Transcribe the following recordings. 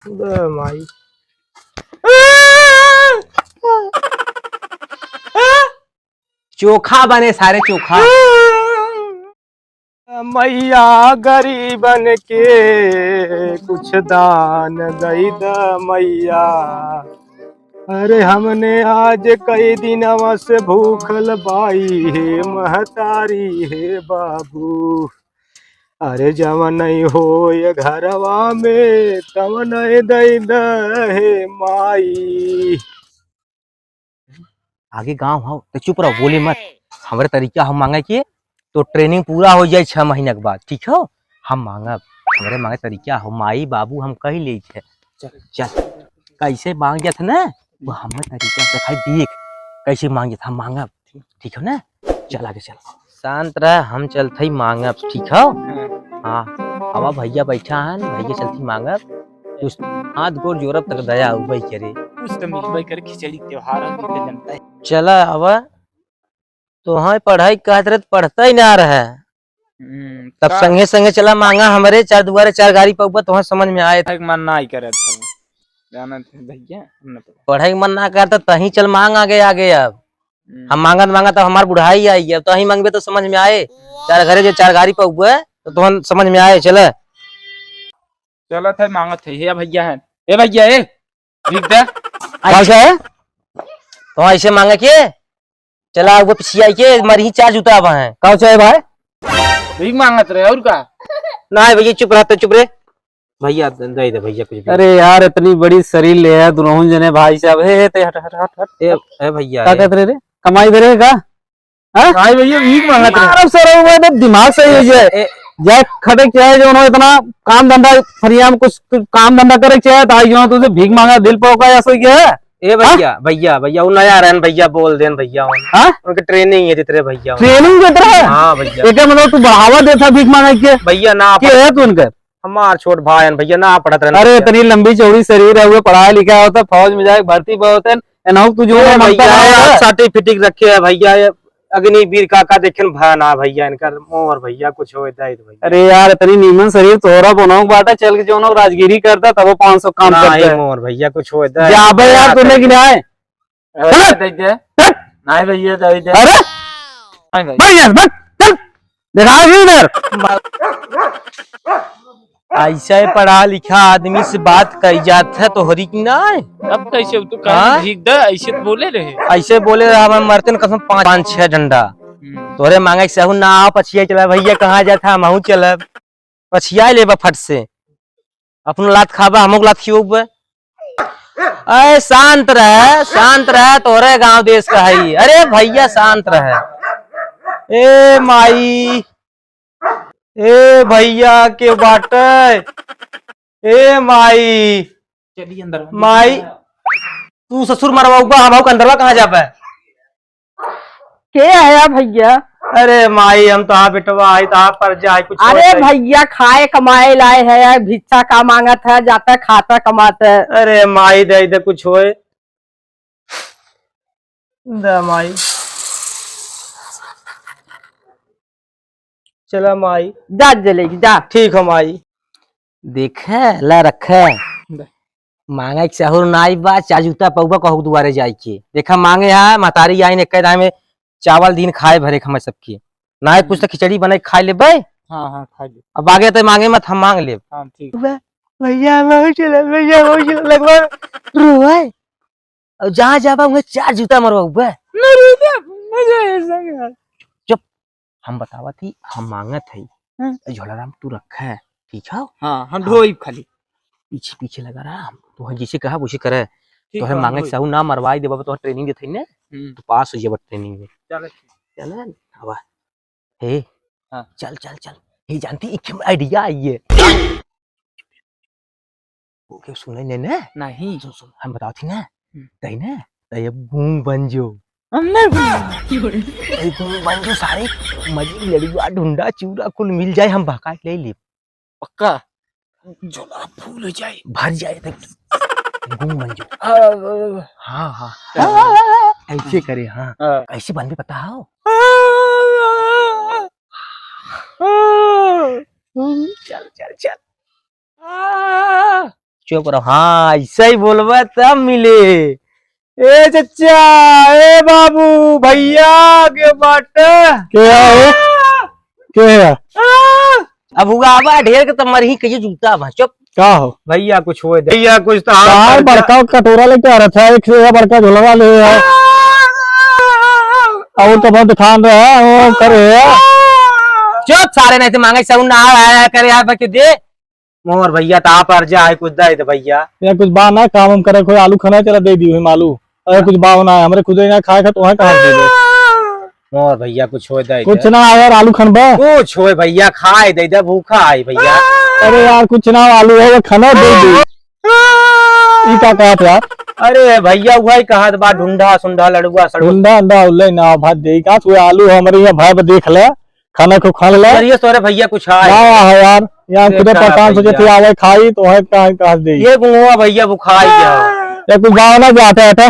माई चोखा बने सारे चोखा। मैया गरीबन के कुछ दान दई द मैया। अरे हमने आज कई दिनवा से भूखल बाई हे महतारी हे बाबू। अरे जवन नहीं हो ये घरवा में तव नहीं दई द हे माई। आगे गांव हो तो चुप रहो, बोले मत। हमारे तरीका हम मांगे के तो ट्रेनिंग पूरा हो जाए 6 महीने के बाद, ठीक हो। हम मांगब हमारे मांगे तरीका हो, माई बाबू हम कही ले छे। चल कैसे मांग जात ना वो हमारे तरीका से खाई देख कैसे मांग जात हम मांगब, ठीक हो ना। चल आगे चल, शांत रह, हम चलते ही मांगब, ठीक हो। हाँ अब भैया बैठा है, भैया चलती मांगब। कुछ हाथ गोड़ जोरब तक दया उबई करे, कुछ तो मिलबई करे, खिचड़ी त्योहार है के जनता है। चला अब तो हाँ पढ़ाई कहत रहे पढ़ता ही ना रहे। तब संगे संगे चला मांगा हमारे 4 दुआरे 4 गाड़ी पर तो समझ में आए। मन ना ही करे था जाना थे भैया हमने तो पढ़ाई मन ना करता तही चल मांग आगे आगे। अब हम मांगत मांगत तो हमार बुढ़ाई आई, अब तो ही मांगबे तो समझ में आए। 4 घरे जो 4 गाड़ी पर हुआ तो तुम समझ में आए। चले चलो थे मांगत थे हे भैया है ए भैया ए ठीक दे ऐसे है तो ऐसे मांगे के चला वो पिछिया के मरी 4 जूता अब है कहो चाहे भाई भीख मांगत रहे और का ना भैया चुप रहते चुप रे भैया दे दे भैया कुछ। अरे यार इतनी बड़ी शरीर ले है दोनों जने भाई साहब। हे ते हट हट हट हट ए भैया क्या कहते रे कमाई दे रे का हां भाई भैया भीख मांगत रहे। अरे सर वो तो दिमाग सही हो जाए जाए खड़े चाहे जो उन्होंने इतना काम धंधा फरिया में कुछ काम धंधा करे चाहे तो जो तुझे भीख मांगा दिल पौका ऐसा क्या है। ए भैया भैया भैया वो नया रहन भैया बोल देन भैया उनके ट्रेनिंग है तेरे भैया ट्रेनिंग देता है। हां भैया एक मतलब तू बढ़ावा देता भीख मांगे के भैया ना के है तू उनका हमार छोट भाई है भैया ना पढ़त रहन। अरे इतनी लंबी चौड़ी शरीर है वो पढ़ाया लिखा होता फौज में जाए भर्ती पे होते हैं तू जो भैया सर्टिफिकेट रखे है भैया अग्निवीर काका देखे भाना भैया इनका मोर भैया कुछ हो भैया। अरे यार इतनी नीमन शरीर तोहरा बनाऊ बाटा चल के जो राजगिरी करता तब वो 500 काम करता है मोर भैया कुछ हो जाबे यार तूने कि नहीं आए नहीं भैया दे दे अरे भाई यार बस चल दिखा इधर ऐसा पढ़ा लिखा आदमी से बात करी जात है तो हरी की ना अब कैसे तू कहीं भीख दे ऐसे तो बोले रहे ऐसे बोले हम मरते कसम 5-6 डंडा तोरे मांगे से ना पछिया चला भैया कहाँ जाता हम चल पछिया ले फट से अपन लात खाबा हमको लात खियोब। अरे शांत रह तोरे गांव देश का है। अरे भैया शांत रहे ए माई ए भैया के बाटे ए माई चलिए अंदर माई तू ससुर मरवाऊगा हम अंदरवा कहाँ जा पाए के आया भैया। अरे माई हम तो हाँ बेटवा आई तो पर जाए कुछ। अरे भैया खाए कमाए लाए है भिक्षा का मांगत है जाता खाता कमाता है। अरे माई दे दे कुछ होए दे माई चला माई जा जलेगी जा ठीक है माई देखे ला रखे मांगे चाहूर नाई बा 4 जूता पौवा कहू दुआरे जाए के देखा मांगे है महतारी आई ने कह में चावल दिन खाए भरे हम सबके ना कुछ तो खिचड़ी बना खा ले भाई। हाँ हाँ खा ले अब आगे तो मांगे मत हम मांग ले हाँ ठीक भैया रोए और जहाँ जाबा उन्हें 4 जूता मरवा चुप हम बतावा थी हम मांगत है झोला राम तू रखा है ठीक है। हाँ हम ढोई खाली पीछे पीछे लगा रहा तो जैसे कहा वैसे करे तो है मांगे साहू ना मरवाई देबा तो ट्रेनिंग देते ने तो पास हो जाबा ट्रेनिंग में। चल चल हवा हे हाँ चल चल चल हे जानती एक आइडिया आई है ओके सुने ने ना नहीं सुन सुन हम बताओ थी ना तई ना तई अब गूंग बन जो गूंग बन जो सारे मजी लड़ुआ ढूंढा चूरा कुल मिल जाए हम भका ले ले पक्का झोला फूल हो जाए भर जाए तक गूंग बन जो। हाँ हाँ ऐसे करे हाँ कैसे बन भी पता हो चल चल चल चुप रहो। हाँ ऐसा ही बोलबा तब मिले। ए चचा, ए बाबू, भैया के बाटे क्या हो क्या अब हुआ आवा ढेर के तमर ही कहिए जूता बा। चुप क्या हो भैया कुछ हो दे भैया कुछ तो यार बड़का कटोरा लेके आ रहा था, एक से बड़का झोलवा ले आओ। और तो बहुत खान रहा है वो करे चुप सारे नहीं तो मांगे सब ना आया करे यार बाकी दे मोर भैया ता पर जाए कुछ दे दे भैया। या कुछ बा ना काम हम करे, कोई आलू खाना चला दे दी हुई आलू। अरे कुछ बा ना हमरे खुद ना खाए खा तो वहां कहां दे दे मोर भैया कुछ हो दे कुछ ना यार आलू खनबा कुछ हो भैया खाए दे दे भूखा आई भैया। अरे यार कुछ ना आलू है वो खाना दे दी। ई का कहत यार अरे भैया वही कहत बा ढूंढा सुंडा लड़ुआ सड़ुआ अंडा अंडा उल्ले ना भात दे का तू आलू हमारे यहाँ भाई देख ले खाना को खा ले अरे सोरे भैया कुछ आए है यार यहाँ खुदे देखा परेशान सोचे थे भैया। आवे खाई तो है कहा दे ये गुंगवा भैया बुखार गया या कुछ गाँव ना जाता है था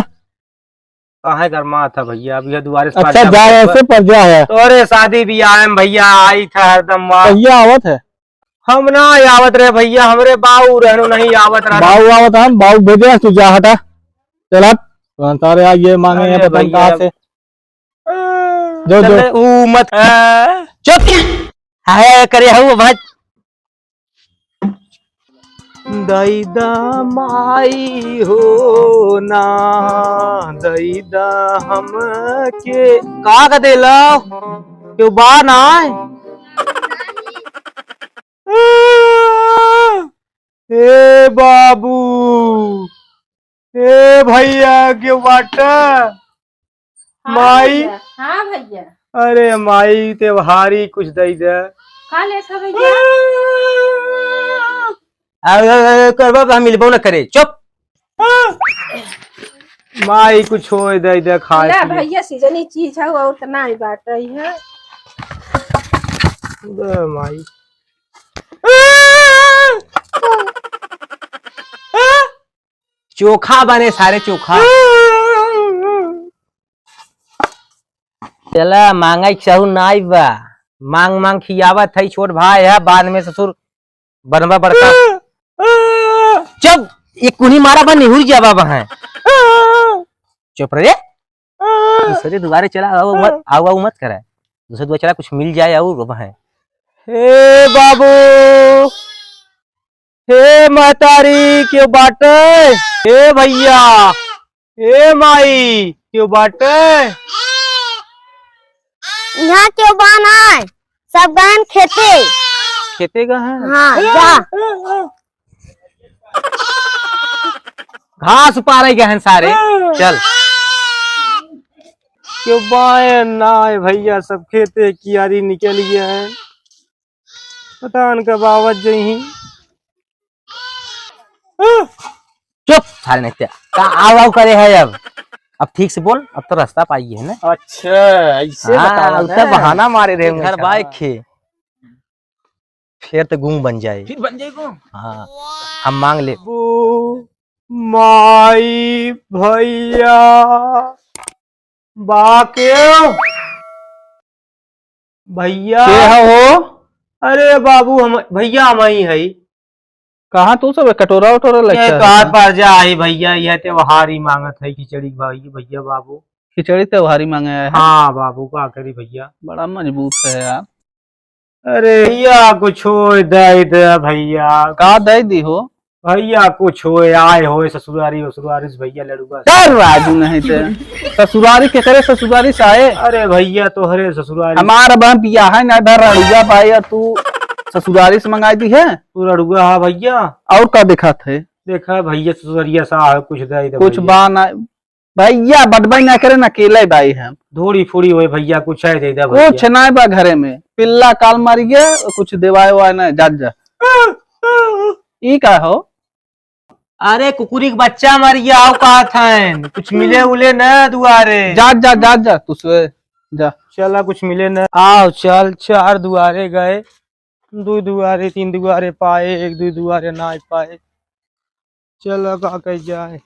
कहा गरमा था भैया अभी दुआरे से अच्छा जा ऐसे पर जा है तोरे शादी ब्याह में भैया आई था एकदम भैया आवत है हम ना आवत रहे भैया हमरे बाऊ रहनो नहीं आवत रहा बाऊ आवत है बाऊ भेजे तू जा हटा चला तारे यार ये मांगे अरे हैं पता नहीं भैया। कहाँ से जो जो चले ऊ मत चुप है करे हूँ भाई दैदा माई हो ना दैदा हम के का देला क्यों बा ना ए बाबू ए भैया के बाटा माई हाँ भैया अरे माई त्योहारी कुछ दे दे खा ले सब भैया। करबा हम मिलबो न करे चुप माई कुछ हो दे दे खाए ना भैया सीजनी चीज है वो उतना ही बात है। दे माई चोखा बने सारे चोखा चला मांगा चाहू नाई बा मांग मांग खियावत है छोट भाई है बाद में ससुर बनवा पड़ता चुप एक कुनी मारा बन निहुर गया बाबा है चुप रे दूसरे दुबारे चला आओ मत करे दूसरे दुबारा चला कुछ मिल जाए और बाबा है हे बाबू हे मातारी क्यों बाटे हे भैया हे माई क्यों बाटे यहाँ क्यों बाना है सब गहन खेते खेते का है हाँ जा घास पा रहे गहन सारे चल क्यों बाए ना है भैया सब खेते कियारी निकल गया है पता न कब आवत जही चुप सारे नहीं का आव करे है अब ठीक से बोल अब तो रास्ता पाई है ना अच्छा ऐसे हाँ, उसका बहाना मारे रहे घर बाइक खे फिर तो गुंग बन जाए फिर बन जाएगा। हाँ हम मांग ले माई भैया बाके भैया हो अरे बाबू हम भैया हम ही है कहाँ तू सब कटोरा वटोरा ये लगता कार है पर जा आई भैया यह त्योहार ही मांगत है खिचड़ी भाई भैया बाबू खिचड़ी त्योहारी मांगे है हाँ बाबू का करी भैया बड़ा मजबूत है यार अरे भैया कुछ हो दे दे भैया का दे दी हो भैया कुछ हो आए हो ससुरारी वसुरारी से भैया लड़ूगा कर राजू नहीं थे ससुरारी के करे ससुरारी से आए अरे भैया तोहरे ससुरारी हमारा बहन पिया है ना इधर रड़ुआ पाई और तू ससुरारी से मंगाई दी है तू लड़ूगा हाँ भैया और का देखा थे देखा भैया ससुरिया सा है कुछ दे दे कुछ भैया। बाना भैया बदबाई ना करे ना अकेले बाई है धोड़ी फूड़ी हुई भैया कुछ है दे दे भैया। कुछ ना बा घरे में पिल्ला काल मारी गए कुछ देवाए वाय ना जा जा ई का हो अरे कुकुरी के बच्चा मर गया आओ कहा था कुछ मिले उले न दुआरे जा जा जा जा तू से जा चला कुछ मिले न आओ चल 4 दुआरे गए 2 दुआरे 3 दुआरे पाए 1 2 दुआरे ना पाए चलो का कह जाए।